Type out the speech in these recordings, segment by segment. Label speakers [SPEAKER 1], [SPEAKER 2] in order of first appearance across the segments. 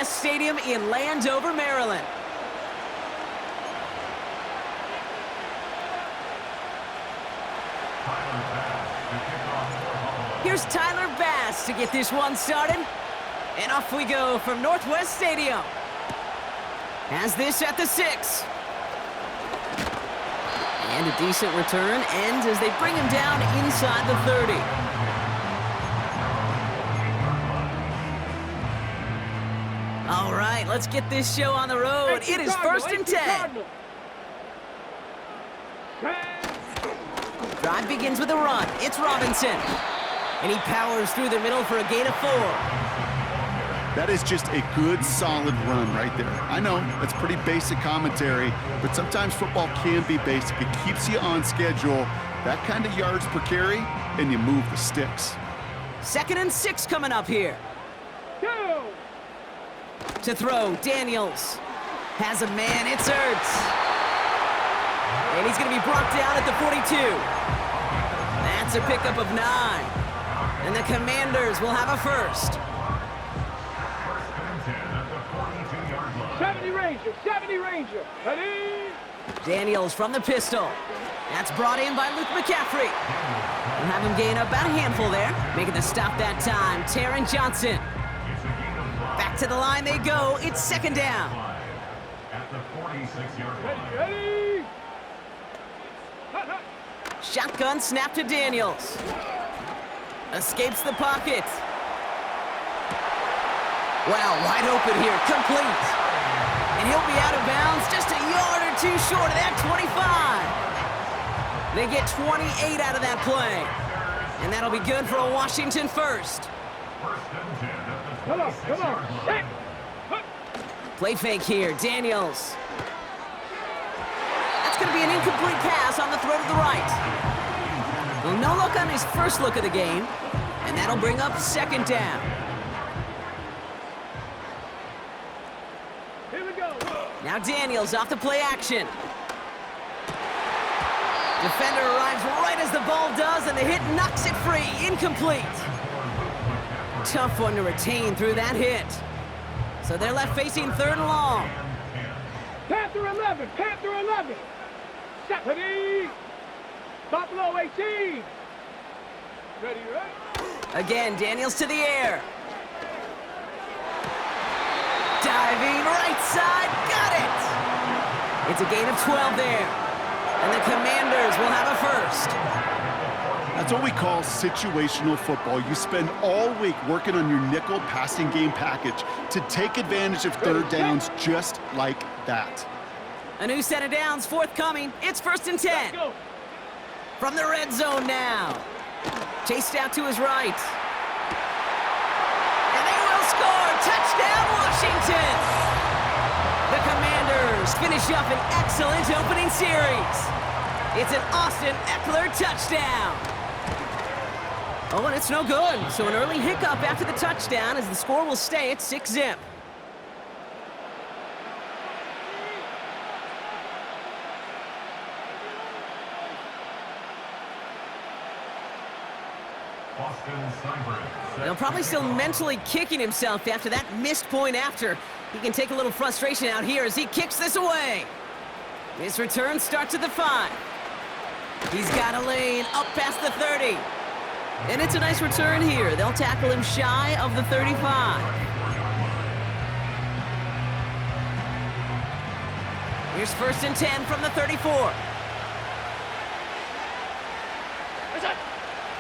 [SPEAKER 1] L.O.S. Stadium in Landover, Maryland. Here's Tyler Bass to get this one started. And off we go from Northwest Stadium. Has this at the 6. And a decent return ends as they bring him down inside the 30. All right, let's get this show on the road. It is 1st and 10. Drive begins with a run. It's Robinson. And he powers through the middle for a gain of 4.
[SPEAKER 2] That is just a good, solid run right there. I know, that's pretty basic commentary, but sometimes football can be basic. It keeps you on schedule, that kind of yards per carry, and you move the sticks.
[SPEAKER 1] 2nd and 6 coming up here. To throw, Daniels. Has a man, it's Ertz. And he's going to be brought down at the 42. That's a pickup of 9. And the Commanders will have a first.
[SPEAKER 3] 70 Ranger, ready?
[SPEAKER 1] Daniels from the pistol. That's brought in by Luke McCaffrey. We'll have him gain about a handful there. Making the stop that time, Taron Johnson. Back to the line they go. It's 2nd down.
[SPEAKER 3] At the 46-yard line. Ready?
[SPEAKER 1] Shotgun snap to Daniels. Escapes the pocket. Wow, wide open here, complete. And he'll be out of bounds just a yard or 2 short of that 25. They get 28 out of that play. And that'll be good for a Washington first.
[SPEAKER 3] Come on.
[SPEAKER 1] Play fake here, Daniels. That's going to be an incomplete pass on the throw to the right. Well, no look on his first look of the game. And that'll bring up 2nd down. Now Daniels off the play action. Defender arrives right as the ball does, and the hit knocks it free. Incomplete. Tough one to retain through that hit. So they're left facing 3rd and long.
[SPEAKER 3] Panther 11. Ready? Buffalo 18. Ready, right?
[SPEAKER 1] Again, Daniels to the air. Diving right side, got it! It's a gain of 12 there. And the Commanders will have a first.
[SPEAKER 2] That's what we call situational football. You spend all week working on your nickel passing game package to take advantage of 3rd downs just like that.
[SPEAKER 1] A new set of downs forthcoming. It's 1st and 10. From the red zone now. Chased out to his right. Touchdown, Washington! The Commanders finish up an excellent opening series. It's an Austin Eckler touchdown. Oh, and it's no good. So an early hiccup after the touchdown as the score will stay at 6-zip. He'll probably still mentally kicking himself after that missed point after. He can take a little frustration out here as he kicks this away. This return starts at the 5. He's got a lane up past the 30. And it's a nice return here. They'll tackle him shy of the 35. Here's 1st and 10 from the 34.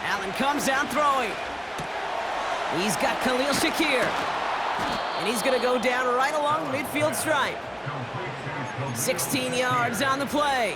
[SPEAKER 1] Allen comes down throwing. He's got Khalil Shakir. And he's going to go down right along the midfield stripe. 16 yards on the play.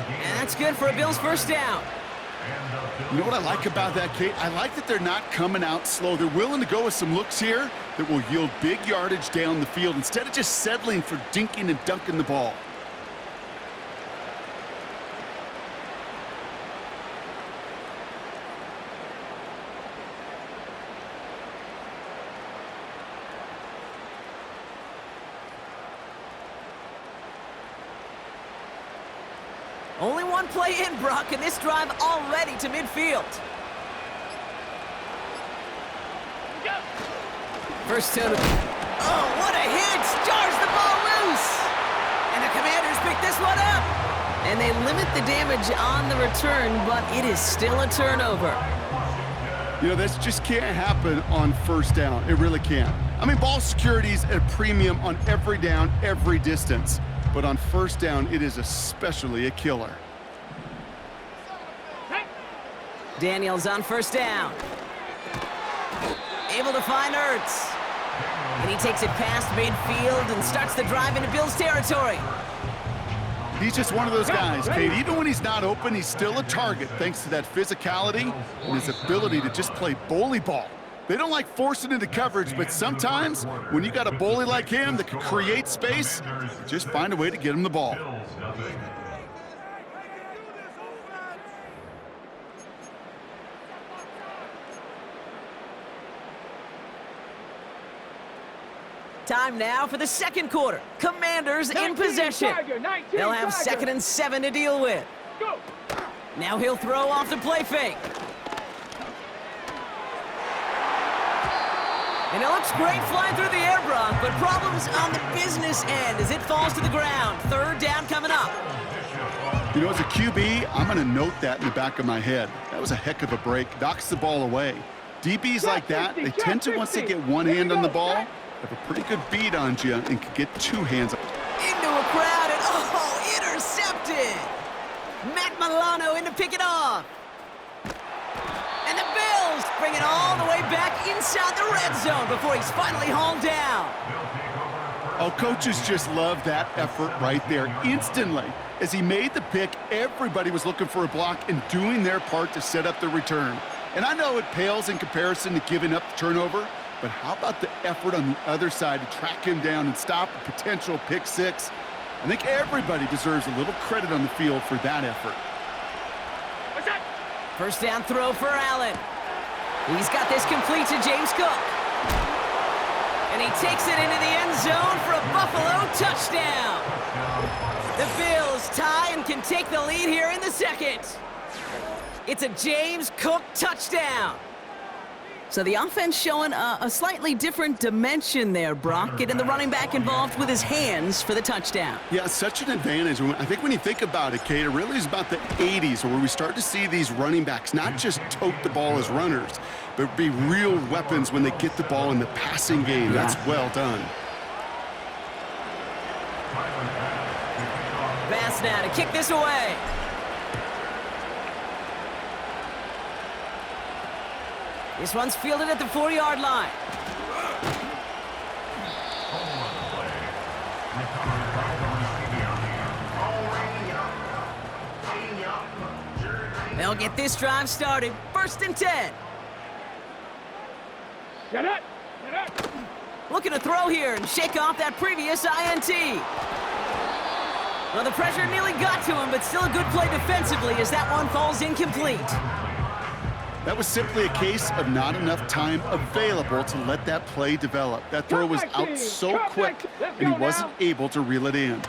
[SPEAKER 1] And that's good for a Bills first down.
[SPEAKER 2] You know what I like about that, Kate? I like that they're not coming out slow. They're willing to go with some looks here that will yield big yardage down the field instead of just settling for dinking and dunking the ball.
[SPEAKER 1] Only one play in, Brock, and this drive already to midfield. First down. Oh, what a And they limit the damage on the return, but it is still a turnover.
[SPEAKER 2] You know, this just can't happen on first down. It really can't. I mean, ball security's at a premium on every down, every distance. But on first down, it is especially a killer.
[SPEAKER 1] Daniels on first down. Able to find Ertz. And he takes it past midfield and starts the drive into Bills territory.
[SPEAKER 2] He's just one of those guys, Kate. Even when he's not open, he's still a target thanks to that physicality and his ability to just play bully ball. They don't like forcing into coverage, but sometimes when you got a bully like him that can create space, just find a way to get him the ball.
[SPEAKER 1] Time now for the second quarter. Commanders in possession. They'll have 2nd and 7 to deal with. Now he'll throw off the play fake. And it looks great flying through the air, Brock, but problems on the business end as it falls to the ground. 3rd down coming up.
[SPEAKER 2] You know, as a QB, I'm going to note that in the back of my head. That was a heck of a break. Knocks the ball away. DBs like that, they tend to, once they get one hand on the ball, have a pretty good beat on you and can get 2 hands up.
[SPEAKER 1] Into a crowd and, oh, intercepted. Matt Milano in to pick it off. And the Bills bring it all the way back inside the red zone before he's finally hauled down.
[SPEAKER 2] Oh, coaches just love that effort right there. Instantly, as he made the pick, everybody was looking for a block and doing their part to set up the return. And I know it pales in comparison to giving up the turnover, but how about the effort on the other side to track him down and stop a potential pick six? I think everybody deserves a little credit on the field for that effort.
[SPEAKER 1] First down throw for Allen. He's got this complete to James Cook. And he takes it into the end zone for a Buffalo touchdown. The Bills tie and can take the lead here in the second. It's a James Cook touchdown. So the offense showing a slightly different dimension there, Brock, getting the running back involved with his hands for the touchdown.
[SPEAKER 2] Yeah, such an advantage. I think when you think about it, Kate, it really is about the 80s where we start to see these running backs not just tote the ball as runners, but be real weapons when they get the ball in the passing game. Yeah. That's well done.
[SPEAKER 1] Bass now to kick this away. This one's fielded at the 4-yard line. They'll get this drive started. 1st and 10.
[SPEAKER 4] Get it!
[SPEAKER 1] Looking to throw here and shake off that previous INT. Well, the pressure nearly got to him, but still a good play defensively as that one falls incomplete.
[SPEAKER 2] That was simply a case of not enough time available to let that play develop. That throw was out so quick, and he wasn't able to reel it in.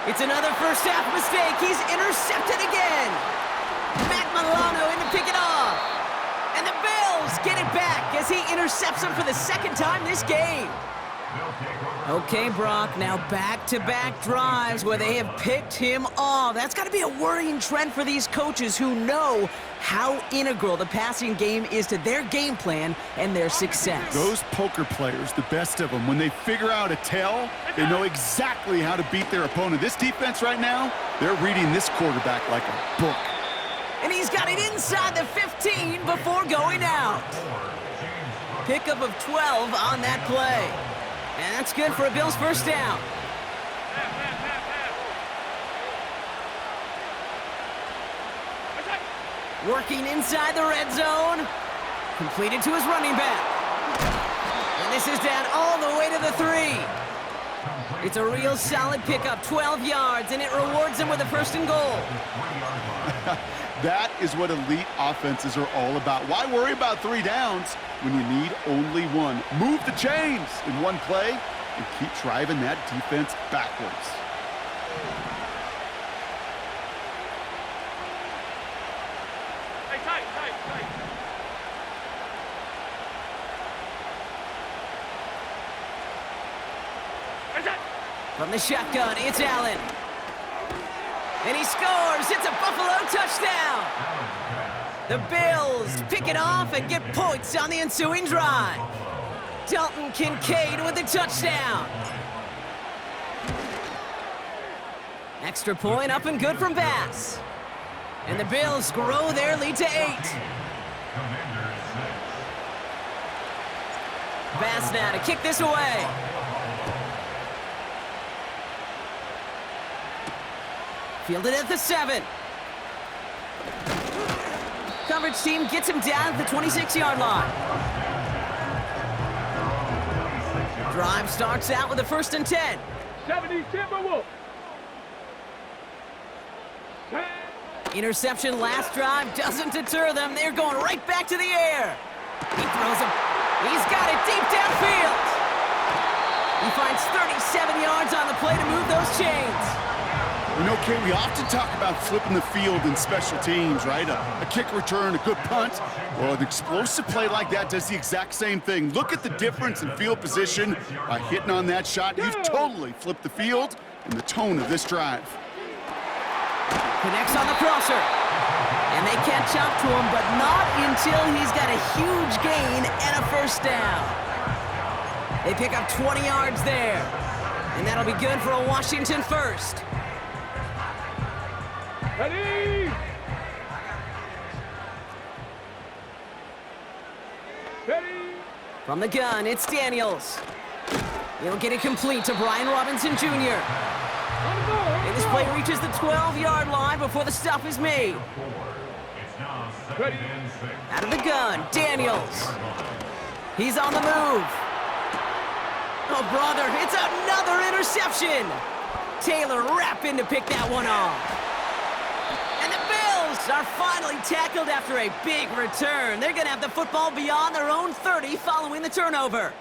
[SPEAKER 1] It's another first half mistake. He's intercepted again. Matt Milano in to pick it off. And the Bills get it back as he intercepts him for the 2nd time this game. Okay, Brock, now back-to-back drives where they have picked him off. That's got to be a worrying trend for these coaches who know how integral the passing game is to their game plan and their success.
[SPEAKER 2] Those poker players, the best of them, when they figure out a tell, they know exactly how to beat their opponent. This defense right now, they're reading this quarterback like a book.
[SPEAKER 1] And he's got it inside the 15 before going out. Pickup of 12 on that play. And that's good for a Bills first down. Working inside the red zone. Completed to his running back. And this is down all the way to the 3. It's a real solid pickup, 12 yards, and it rewards him with a 1st and goal.
[SPEAKER 2] That is what elite offenses are all about. Why worry about 3 downs when you need only 1? Move the chains in one play and keep driving that defense backwards.
[SPEAKER 4] Hey, tight.
[SPEAKER 1] From the shotgun, it's Allen. And he scores! It's a Buffalo touchdown! The Bills pick it off and get points on the ensuing drive. Dalton Kincaid with the touchdown. Extra point up and good from Bass. And the Bills grow their lead to 8. Bass now to kick this away. Fielded at the 7. Coverage team gets him down at the 26-yard line. Drive starts out with a 1st and 10.
[SPEAKER 4] 70 Timberwolves.
[SPEAKER 1] Interception last drive doesn't deter them. They're going right back to the air. He throws him. He's got it deep downfield. He finds 37 yards on the play to move those chains.
[SPEAKER 2] You know, Kate, we often talk about flipping the field in special teams, right? A kick return, a good punt. Well, an explosive play like that does the exact same thing. Look at the difference in field position by hitting on that shot. You've totally flipped the field and the tone of this drive.
[SPEAKER 1] Connects on the crosser. And they catch up to him, but not until he's got a huge gain and a 1st down. They pick up 20 yards there. And that'll be good for a Washington 1st.
[SPEAKER 4] Ready? Ready?
[SPEAKER 1] From the gun, it's Daniels. He'll get it complete to Brian Robinson Jr. And this play reaches the 12-yard line before the stop is made.
[SPEAKER 4] Ready?
[SPEAKER 1] Out of the gun, Daniels. He's on the move. Oh, brother, it's another interception. Taylor rapping to pick that one off. And the Bills are finally tackled after a big return. They're going to have the football beyond their own 30 following the turnover.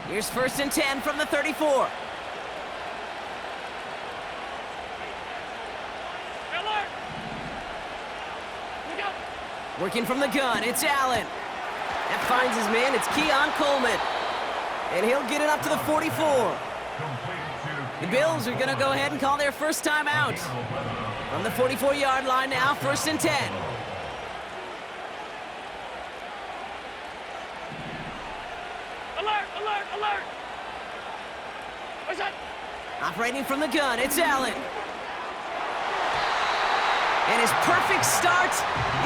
[SPEAKER 1] Here's 1st and 10 from the 34. Working from the gun, it's Allen. That finds his man, it's Keon Coleman. And he'll get it up to the 44. The Bills are gonna go ahead and call their 1st time out. From the 44-yard line now, 1st and 10.
[SPEAKER 4] Alert! Alert! Alert! What's that?
[SPEAKER 1] Operating from the gun, it's Allen. And his perfect start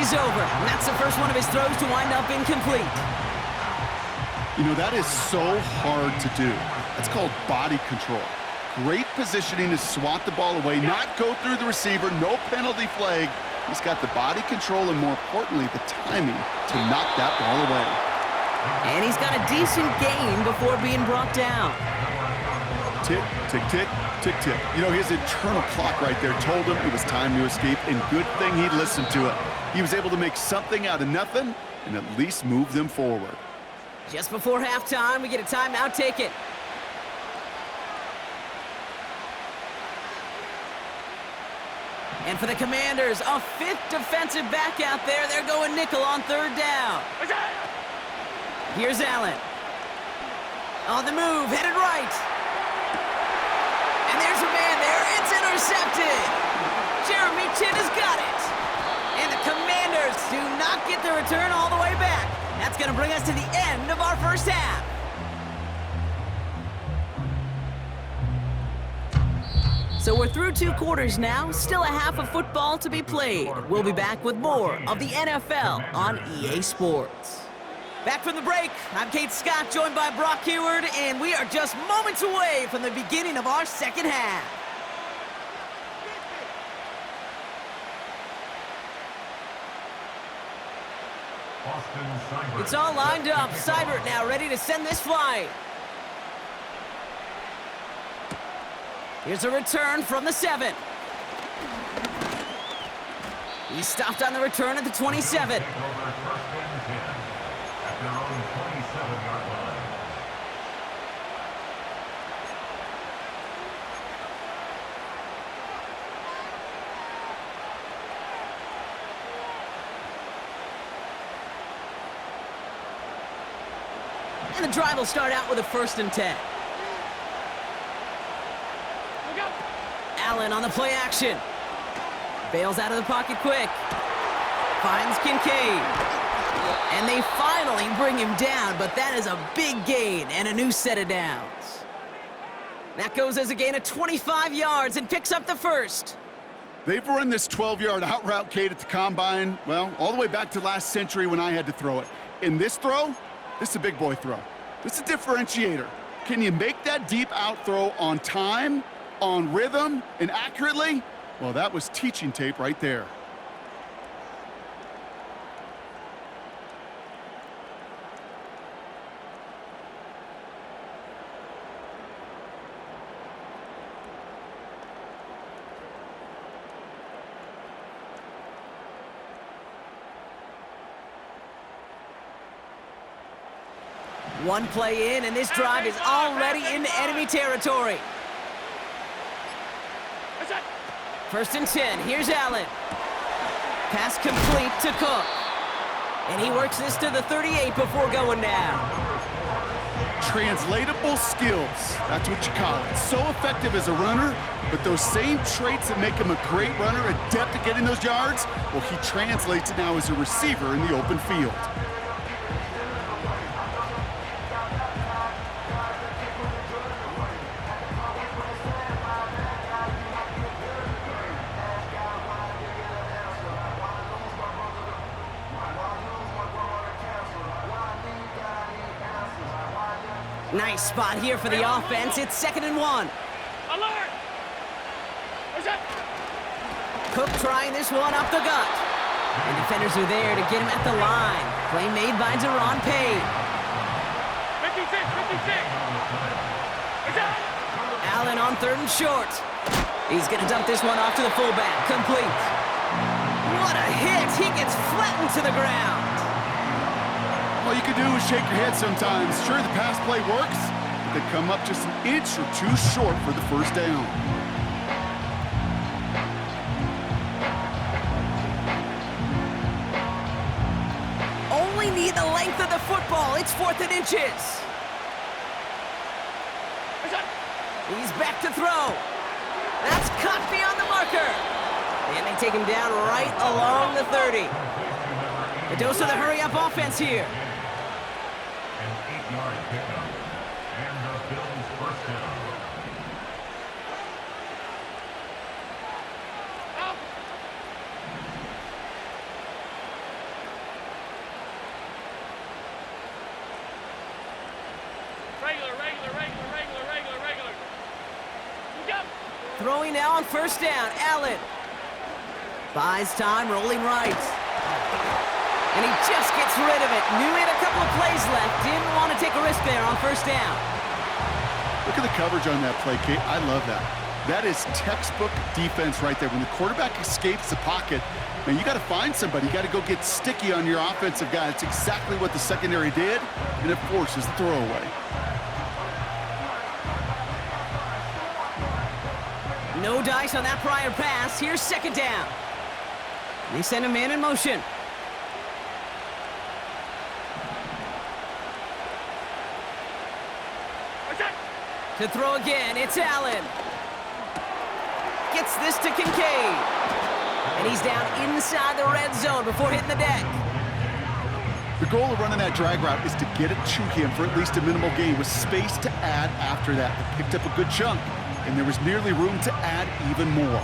[SPEAKER 1] is over. And that's the first one of his throws to wind up incomplete.
[SPEAKER 2] You know, that is so hard to do. That's called body control. Great positioning to swat the ball away, not go through the receiver, no penalty flag. He's got the body control and, more importantly, the timing to knock that ball away.
[SPEAKER 1] And he's got a decent gain before being brought down.
[SPEAKER 2] Tick, tick, tick, tick, tick. You know, his internal clock right there told him it was time to escape, and good thing he listened to it. He was able to make something out of nothing and at least move them forward.
[SPEAKER 1] Just before halftime, we get a timeout taken. And for the Commanders, a 5th defensive back out there. They're going nickel on 3rd down. Here's Allen. On the move, headed right. And there's a man there. It's intercepted. Jeremy Chin has got it. And the Commanders do not get the return all the way back. That's going to bring us to the end of our 1st half. So we're through 2 quarters now, still a half of football to be played. We'll be back with more of the NFL on EA Sports. Back from the break, I'm Kate Scott, joined by Brock Heward, and we are just moments away from the beginning of our 2nd half. It's all lined up. Seibert now ready to send this flying. Here's a return from the 7. He's stopped on the return at the 27. And the drive will start out with a 1st and 10.
[SPEAKER 4] Look out.
[SPEAKER 1] Allen on the play action. Bails out of the pocket quick. Finds Kincaid. And they finally bring him down, but that is a big gain and a new set of downs. That goes as a gain of 25 yards and picks up the 1st.
[SPEAKER 2] They've run this 12-yard out route, Kate, at the Combine, well, all the way back to last century when I had to throw it. In this throw, this is a big boy throw. This is a differentiator. Can you make that deep out throw on time, on rhythm, and accurately? Well, that was teaching tape right there.
[SPEAKER 1] One play in, and this drive is already into enemy territory. 1st and 10. Here's Allen. Pass complete to Cook. And he works this to the 38 before going down.
[SPEAKER 2] Translatable skills. That's what you call it. So effective as a runner, but those same traits that make him a great runner, adept at getting those yards, well, he translates it now as a receiver in the open field.
[SPEAKER 1] Nice spot here for the offense. It's 2nd and 1.
[SPEAKER 4] Alert! What's that?
[SPEAKER 1] Cook trying this one up the gut. And defenders are there to get him at the line. Play made by Deron Payne.
[SPEAKER 4] 56, 56. What's that?
[SPEAKER 1] Allen on 3rd and short. He's going to dump this one off to the fullback. Complete. What a hit! He gets flattened to the ground.
[SPEAKER 2] All you can do is shake your head sometimes. Sure, the pass play works, but they come up just an inch or two short for the 1st down.
[SPEAKER 1] Only need the length of the football. It's 4th and inches.
[SPEAKER 4] What's that?
[SPEAKER 1] He's back to throw. That's caught beyond the marker. And they take him down right along the 30. A dose of the hurry-up offense here.
[SPEAKER 3] An 8-yard pickup. And the Bills' 1st down.
[SPEAKER 4] Out. Regular. Look out.
[SPEAKER 1] Throwing now on 1st down. Allen buys time, rolling right. And he just gets rid of it. Knew he had a couple of plays left. Didn't want to take a risk there on 1st down.
[SPEAKER 2] Look at the coverage on that play, Kate. I love that. That is textbook defense right there. When the quarterback escapes the pocket, man, you got to find somebody. You got to go get sticky on your offensive guy. It's exactly what the secondary did, and it forces the throwaway.
[SPEAKER 1] No dice on that prior pass. Here's 2nd down. They send a man in motion. To throw again, it's Allen. Gets this to Kincaid. And he's down inside the red zone before hitting the deck.
[SPEAKER 2] The goal of running that drag route is to get it to him for at least a minimal gain with space to add after that. They picked up a good chunk, and there was nearly room to add even more.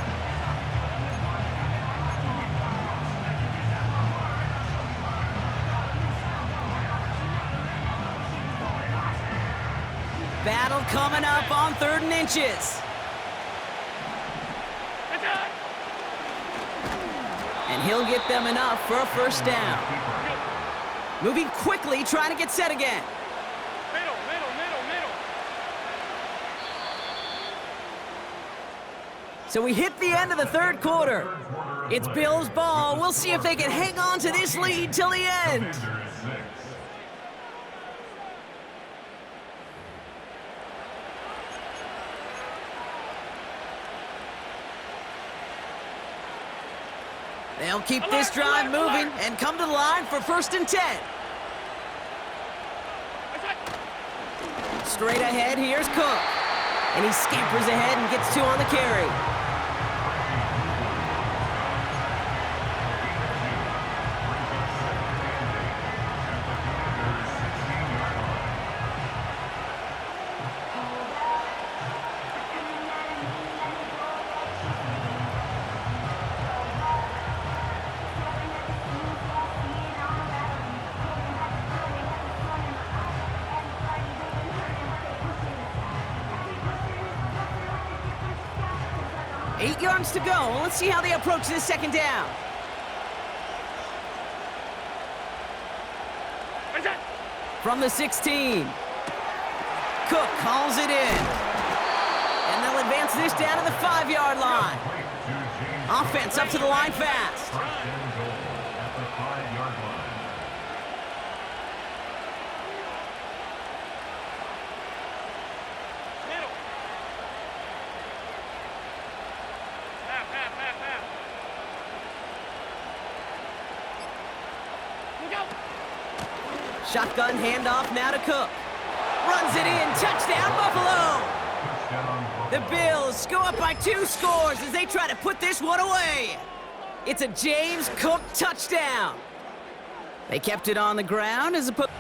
[SPEAKER 1] Battle coming up on 3rd and inches. And he'll get them enough for a 1st down. Moving quickly, trying to get set again.
[SPEAKER 4] Middle.
[SPEAKER 1] So we hit the end of the 3rd quarter. It's Bills ball. We'll see if they can hang on to this lead till the end. They'll keep this drive moving and come to the line for 1st and 10. Straight ahead, here's Cook. And he scampers ahead and gets 2 on the carry. Eight yards to go. Let's see how they approach this second down. From the 16. Cook calls it in. And they'll advance this down to the 5-yard line. Offense up to the line fast.
[SPEAKER 3] At the 5-yard line.
[SPEAKER 4] Middle. Half. Look out.
[SPEAKER 1] Shotgun handoff now to Cook. Runs it in. Touchdown, Buffalo.
[SPEAKER 3] Touchdown,
[SPEAKER 1] The
[SPEAKER 3] Buffalo.
[SPEAKER 1] Bills go up by 2 scores as they try to put this one away. It's a James Cook touchdown. They kept it on the ground as opposed...